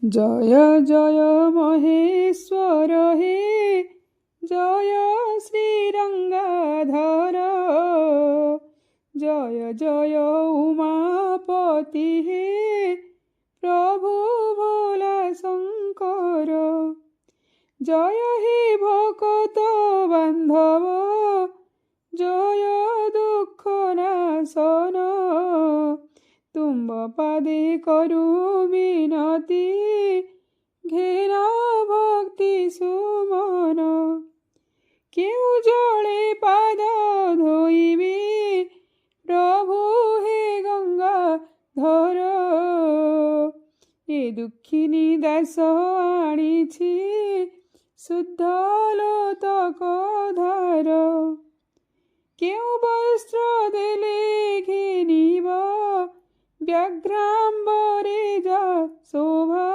जय जय महेश्वर हे जय श्रीरंगाधर जय जय उमापति हे प्रभु भोला शंकर जय हे भक्त बांधव जय दुख नाशन तुम पादे करु विनती घेरा भक्ति सुमन केउ जले पाद धोइबी प्रभु हे गंगा धर ए दुखिनी दास आनिछि शुद्ध लोतक धार केउ वस्त्र देले घिनिब व्याघ्राम्बरे जा शोभा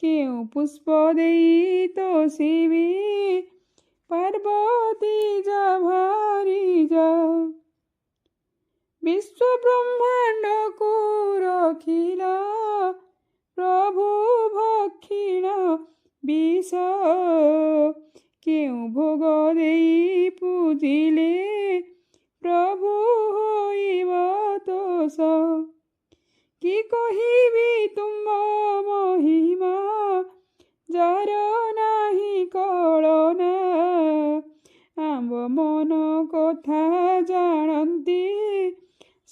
केउ पुष्प देई तोषिबी पार्वती जा भारी जा विश्व ब्रह्मांड को रखिला प्रभु भक्षिण विष केउ भोग देई पूजिले प्रभु होइब तोष कि कहिबी तुम महिमा जार नाही कळना आम्ब मन कथा जानती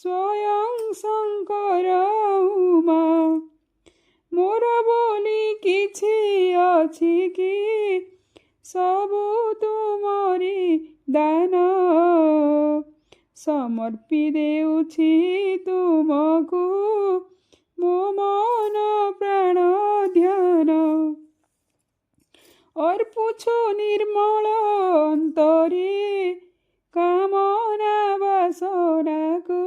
स्वयं शंकर उमा मोर बोली किछि अछि कि सबु तुमरी दान समर्पी देउछि तुमको मो मन प्राण ध्यान अर्पुछु निर्मल अंतरे कामना वासनाको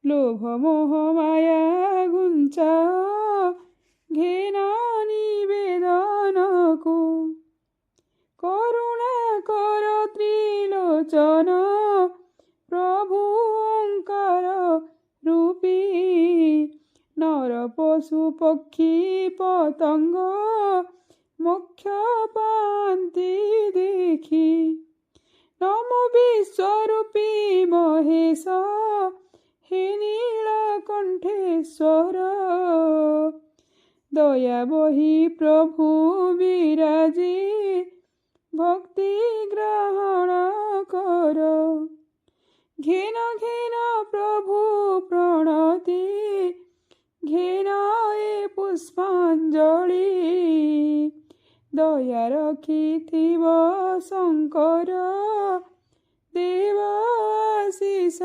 लोभ मोह माया गुंचा घेना निवेदनको करुणा कर त्रिलोचन प्रभु ओंकार रूपी नर पशु पक्षी पतंग मोक्ष पांति देखी नमो विश्वरूपी महेश हे नीलकंठेश्वर दया बही प्रभु विराजी भक्ति ग्रहण कर घेन घेन प्रभु प्रणति घेन ए पुष्पांजलि दया रखिथिब शंकर देव आशीष